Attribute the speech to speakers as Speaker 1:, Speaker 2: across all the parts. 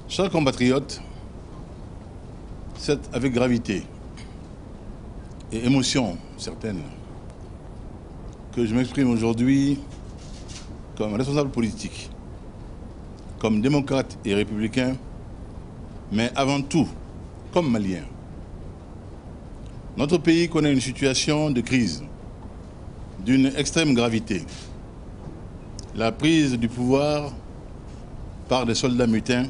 Speaker 1: Chers compatriotes, c'est avec gravité et émotion certaine que je m'exprime aujourd'hui comme responsable politique, comme démocrate et républicain, mais avant tout comme malien. Notre pays connaît une situation de crise d'une extrême gravité. La prise du pouvoir par des soldats mutins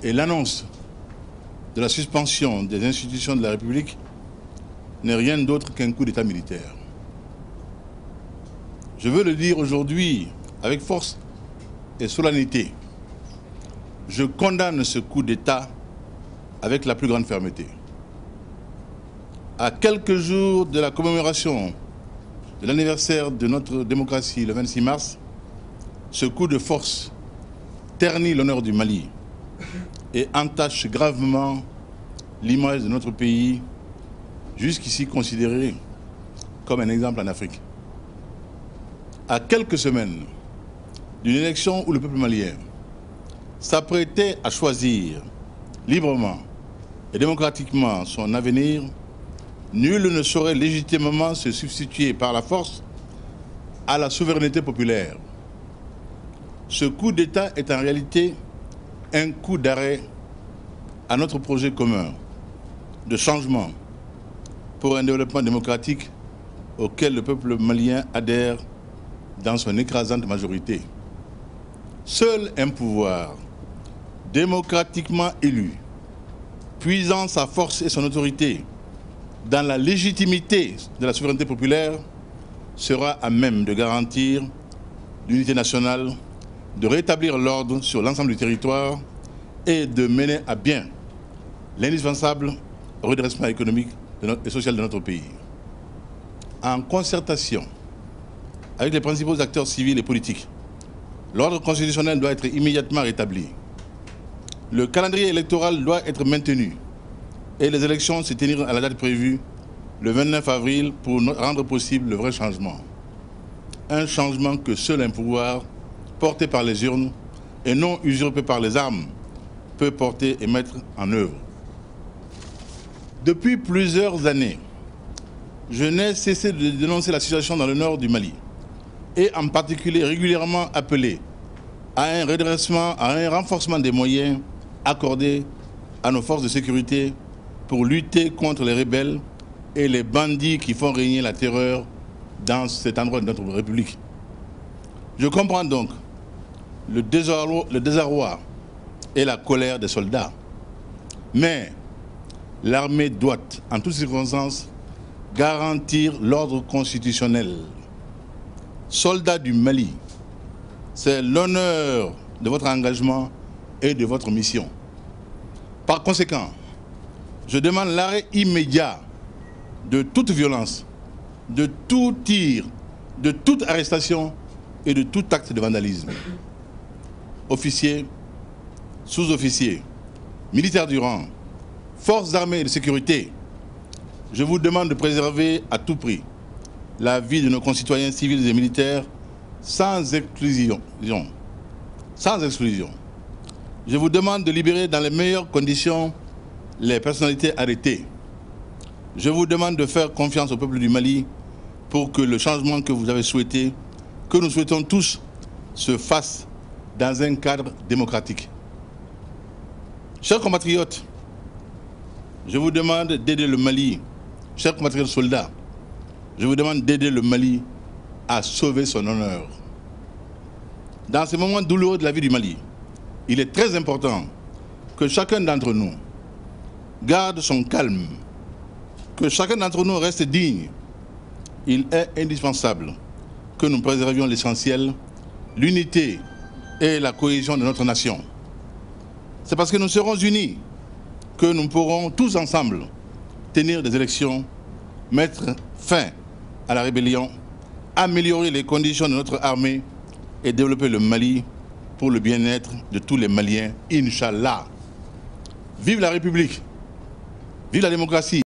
Speaker 1: et l'annonce de la suspension des institutions de la République n'est rien d'autre qu'un coup d'État militaire. Je veux le dire aujourd'hui avec force et solennité. Je condamne ce coup d'État avec la plus grande fermeté. À quelques jours de la commémoration de l'anniversaire de notre démocratie, le 26 mars, ce coup de force ternit l'honneur du Mali et entache gravement l'image de notre pays, jusqu'ici considéré comme un exemple en Afrique. À quelques semaines d'une élection où le peuple malien s'apprêtait à choisir librement et démocratiquement son avenir, nul ne saurait légitimement se substituer par la force à la souveraineté populaire. Ce coup d'État est en réalité un coup d'arrêt à notre projet commun de changement pour un développement démocratique auquel le peuple malien adhère dans son écrasante majorité. Seul un pouvoir démocratiquement élu, puisant sa force et son autorité dans la légitimité de la souveraineté populaire, sera à même de garantir l'unité nationale, de rétablir l'ordre sur l'ensemble du territoire et de mener à bien l'indispensable redressement économique et social de notre pays. En concertation avec les principaux acteurs civils et politiques, l'ordre constitutionnel doit être immédiatement rétabli. Le calendrier électoral doit être maintenu et les élections se tenir à la date prévue, le 29 avril, pour rendre possible le vrai changement. Un changement que seul un pouvoir porté par les urnes et non usurpé par les armes peut porter et mettre en œuvre. Depuis plusieurs années, je n'ai cessé de dénoncer la situation dans le nord du Mali et en particulier régulièrement appelé à un redressement, à un renforcement des moyens accordés à nos forces de sécurité pour lutter contre les rebelles et les bandits qui font régner la terreur dans cet endroit de notre République. Je comprends donc le désarroi et la colère des soldats. Mais l'armée doit, en toutes circonstances, garantir l'ordre constitutionnel. Soldats du Mali, c'est l'honneur de votre engagement et de votre mission. Par conséquent, je demande l'arrêt immédiat de toute violence, de tout tir, de toute arrestation et de tout acte de vandalisme. Officiers, sous-officiers, militaires du rang, forces armées et de sécurité, je vous demande de préserver à tout prix la vie de nos concitoyens civils et militaires sans exclusion. Sans exclusion. Je vous demande de libérer dans les meilleures conditions les personnalités arrêtées. Je vous demande de faire confiance au peuple du Mali pour que le changement que vous avez souhaité, que nous souhaitons tous, se fasse dans un cadre démocratique. Chers compatriotes, je vous demande d'aider le Mali, chers compatriotes soldats, je vous demande d'aider le Mali à sauver son honneur. Dans ces moments douloureux de la vie du Mali, il est très important que chacun d'entre nous garde son calme, que chacun d'entre nous reste digne. Il est indispensable que nous préservions l'essentiel, l'unité et la cohésion de notre nation. C'est parce que nous serons unis que nous pourrons tous ensemble tenir des élections, mettre fin à la rébellion, améliorer les conditions de notre armée et développer le Mali pour le bien-être de tous les Maliens, Inch'Allah. Vive la République, vive la démocratie.